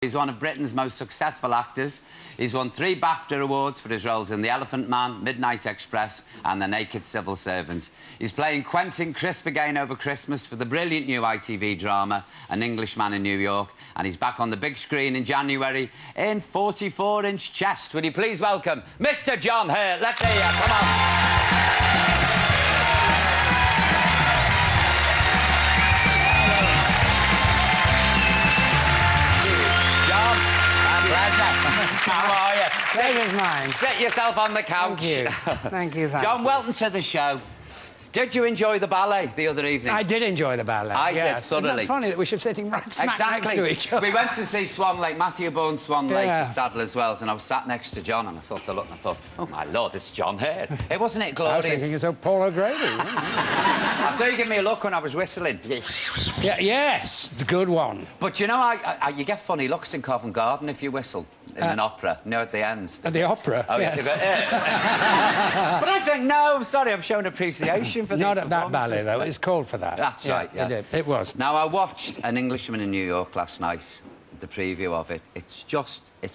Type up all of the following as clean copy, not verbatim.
He's one of Britain's most successful actors. He's won 3 BAFTA awards for his roles in The Elephant Man, Midnight Express and The Naked Civil Servant. He's playing Quentin Crisp again over Christmas for the brilliant new ITV drama An Englishman in New York, and he's back on the big screen in January in 44-inch Chest. Would you please welcome Mr. John Hurt? Let's hear you. Come on. How are you? Same as mine. Sit yourself on the couch. Thank you. Thank you, John, welcome to the show. Did you enjoy the ballet the other evening? I did enjoy the ballet. I did, thoroughly. Isn't that funny that we should be sitting right smack next to each other? We went to see Swan Lake, Matthew Bourne's Swan Lake at Sadler's Wells, and I was sat next to John, and I sort of looked and I thought, oh, my Lord, it's John Hurt. It wasn't it glorious? I was thinking it's Paul O'Grady. I saw you give me a look when I was whistling. Yeah, yes, the good one. But, you know, you get funny looks in Covent Garden if you whistle. In an opera, you know, at the end. At the opera? Oh, yes. Yeah. But I think, no, I'm sorry, I've shown appreciation for these Not at that ballet, though. It's called for that. That's right, yeah. It did. It was. Now, I watched An Englishman in New York last night, the preview of it. It's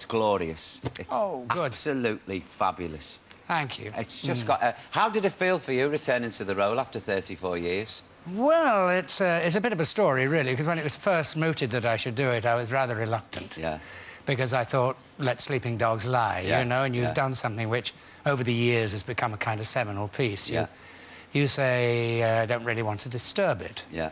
glorious. It's good. Absolutely fabulous. Thank you. It's just got... how did it feel for you, returning to the role after 34 years? Well, it's a bit of a story, really, because when it was first mooted that I should do it, I was rather reluctant. Yeah. Because I thought, let sleeping dogs lie, you know, and you've done something which, over the years, has become a kind of seminal piece. You say, I don't really want to disturb it. Yeah.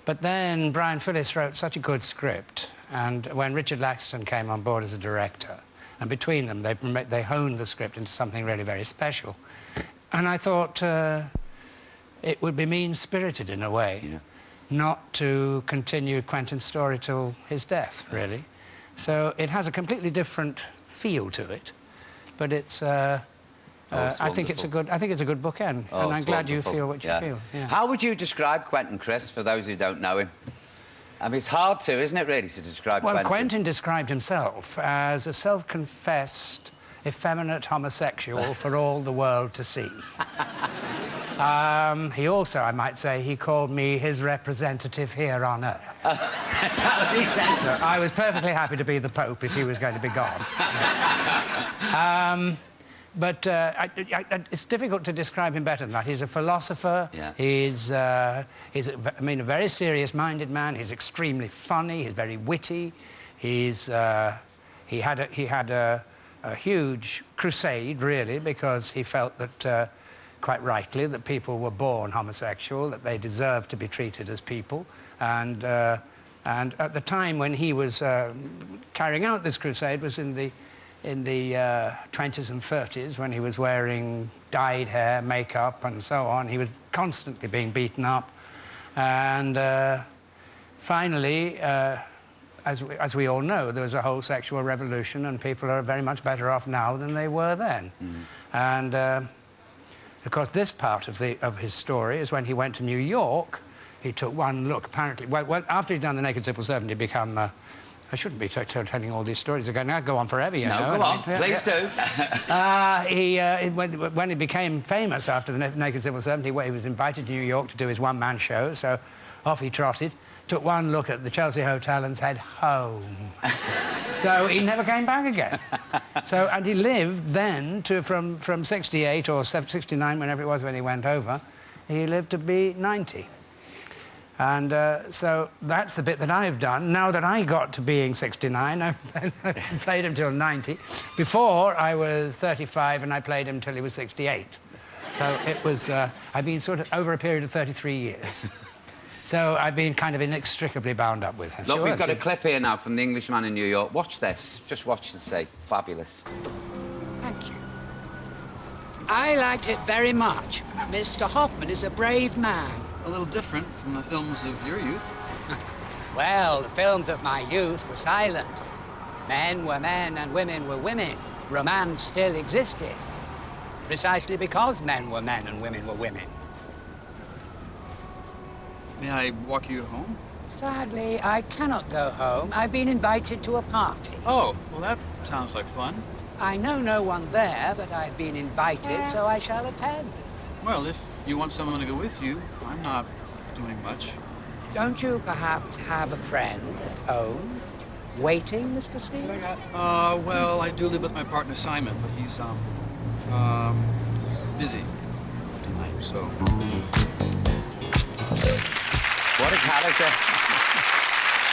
But then Brian Phillis wrote such a good script, and when Richard Laxton came on board as a director, and between them, they honed the script into something really very special. And I thought it would be mean-spirited, in a way, not to continue Quentin's story till his death, really. So it has a completely different feel to it, but it's. I think it's a good bookend, and I'm glad you feel what you feel. Yeah. How would you describe Quentin Crisp for those who don't know him? I mean, it's hard to, isn't it, really, to describe Quentin? Well, Quentin described himself as a self-confessed, effeminate homosexual for all the world to see. He also, I might say, he called me his representative here on Earth. So I was perfectly happy to be the Pope if he was going to be gone. But it's difficult to describe him better than that. He's a philosopher. Yeah. He's a very serious-minded man. He's extremely funny. He's very witty. He had a huge crusade, really, because he felt that. Quite rightly, that people were born homosexual, that they deserved to be treated as people. And at the time when he was carrying out this crusade was in the 20s and 30s, when he was wearing dyed hair, makeup, and so on. He was constantly being beaten up. And finally, as we all know, there was a whole sexual revolution, and people are very much better off now than they were then. And of course, this part of his story is when he went to New York. He took one look, apparently. Well, after he'd done The Naked Civil Servant, he'd become... I shouldn't be telling all these stories again. I'd go on forever, you know. No, go on. Please do. When he became famous after The Naked Civil Servant, he was invited to New York to do his one-man show, so off he trotted, took one look at the Chelsea Hotel and said, home. So he never came back again. And he lived then from 68 or 69, whenever it was when he went over, he lived to be 90. And so that's the bit that I've done. Now that I got to being 69, I played him till 90. Before, I was 35 and I played him till he was 68. So it was, I've been sort of over a period of 33 years. So I've been kind of inextricably bound up with him. Look, we've got a clip here now from The Englishman in New York. Watch this. Just watch and see. Fabulous. Thank you. I liked it very much. Mr. Hoffman is a brave man. A little different from the films of your youth. Well, the films of my youth were silent. Men were men and women were women. Romance still existed. Precisely because men were men and women were women. May I walk you home? Sadly, I cannot go home. I've been invited to a party. Oh, well, that sounds like fun. I know no one there, but I've been invited, so I shall attend. Well, if you want someone to go with you, I'm not doing much. Don't you perhaps have a friend at home? waiting, Mr. Steve? Well, I do live with my partner Simon, but he's, busy tonight, so... What a character.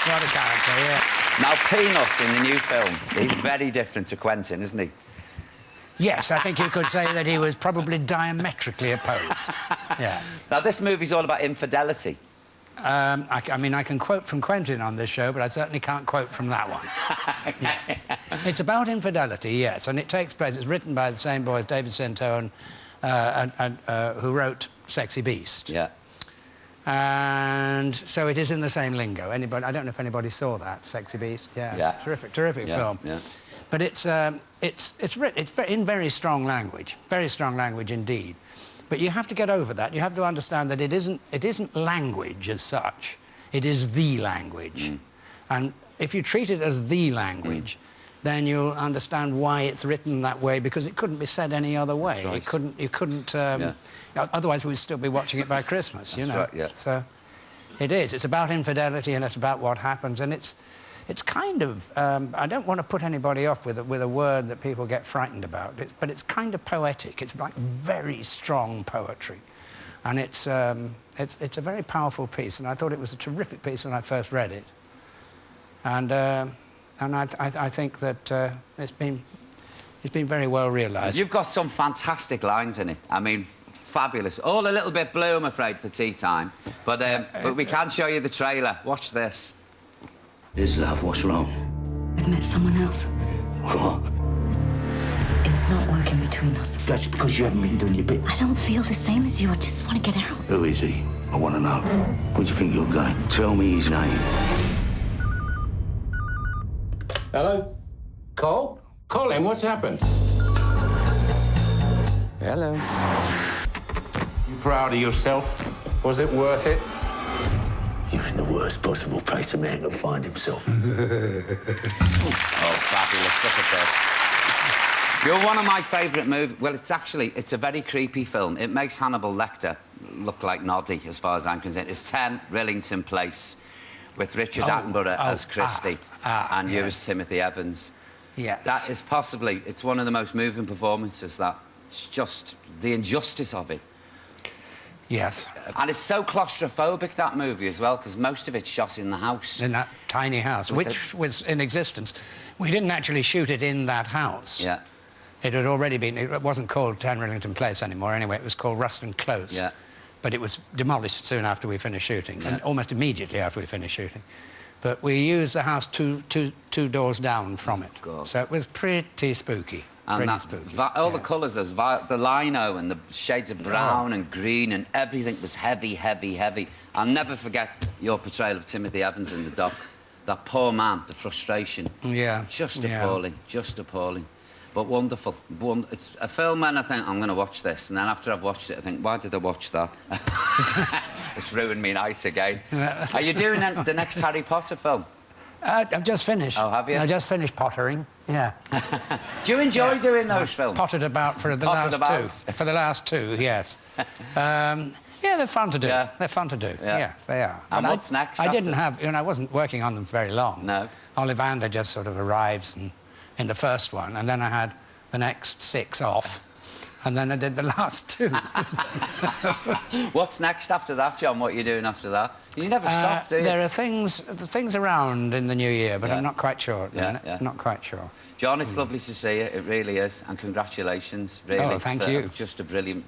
What a character, yeah. Now, Peanut in the new film, he's very different to Quentin, isn't he? Yes, I think you could say that he was probably diametrically opposed. Yeah. Now, this movie's all about infidelity. I mean, I can quote from Quentin on this show, but I certainly can't quote from that one. Yeah. It's about infidelity, yes, and it takes place... It's written by the same boy as David Sintone, who wrote Sexy Beast. Yeah. And so it is in the same lingo. Anybody... I don't know if anybody saw that, Sexy Beast. Yeah. Terrific film. Yeah. But it's in very strong language indeed. But you have to get over that. You have to understand that it isn't language as such. It is the language. And if you treat it as the language, then you'll understand why it's written that way, because it couldn't be said any other way. Right. You couldn't. Otherwise, we'd still be watching it by Christmas. You know. Right, yeah. So it is. It's about infidelity, and it's about what happens, and it's kind of... I don't want to put anybody off with a word that people get frightened about, but it's kind of poetic. It's like very strong poetry. And it's a very powerful piece, and I thought it was a terrific piece when I first read it. And I think that it's been very well realised. You've got some fantastic lines in it. I mean, fabulous. All a little bit blue, I'm afraid, for tea time. But we can show you the trailer. Watch this. Liz, love, what's wrong? I've met someone else. What? It's not working between us. That's because you haven't been doing your bit. I don't feel the same as you. I just want to get out. Who is he? I want to know. Where do you think you're going? Tell me his name. Hello? Cole? Colin, what's happened? Hello. You proud of yourself? Was it worth it? You're in the worst possible place a man can find himself. Oh, fabulous. Look at this. You're one of my favourite movies. Well, it's a very creepy film. It makes Hannibal Lecter look like Noddy, as far as I'm concerned. It's 10 Rillington Place, with Richard Attenborough as Christie and you as Timothy Evans. Yes. That is possibly... It's one of the most moving performances, that. It's just the injustice of it. Yes. And it's so claustrophobic, that movie, as well, because most of it's shot in the house. In that tiny house, which was in existence. We didn't actually shoot it in that house. Yeah. It had already been... It wasn't called 10 Rillington Place anymore, anyway. It was called Ruston Close. Yeah. But it was demolished soon after we finished shooting, Yeah. and almost immediately after we finished shooting. But we used the house two doors down from it. God. So it was pretty spooky. And all the colours, the lino and the shades of brown and green and everything was heavy, heavy, heavy. I'll never forget your portrayal of Timothy Evans in the doc. That poor man, the frustration. Yeah. Just appalling, just appalling. But wonderful. It's a film, and I think, I'm going to watch this. And then after I've watched it, I think, why did I watch that? It's ruined me night again. Are you doing the next Harry Potter film? I've just finished. Oh, have you? I just finished pottering, yeah. Do you enjoy doing those films? Potted about for the last two. For the last two, yes. Yeah, they're fun to do. Yeah. They're fun to do. Yeah, they are. And but what's next? I didn't have... I wasn't working on them very long. No. Ollivander just sort of arrives in the first one, and then I had the next 6 off, and then I did the last 2. What's next after that, John? What are you doing after that? You never stop, do you? There are things around in the new year, but I'm not quite sure at the minute. Yeah. Not quite sure. John, it's lovely to see you. It really is. And congratulations, really. Oh, thank you. Just a brilliant,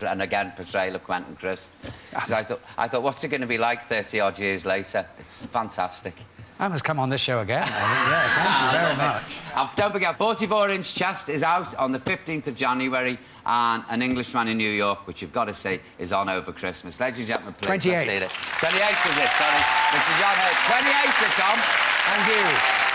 and again, portrayal of Quentin Crisp. Because I thought, what's it going to be like 30-odd years later? It's fantastic. I must come on this show again. Yeah, thank you very much. And don't forget, 44-inch Chest is out on the 15th of January, and An Englishman in New York, which you've got to see, is on over Christmas. Ladies and gentlemen, please, 28th. let's see it. 28th is it, sorry. Mr. John Hurt, 28th it's on. Thank you.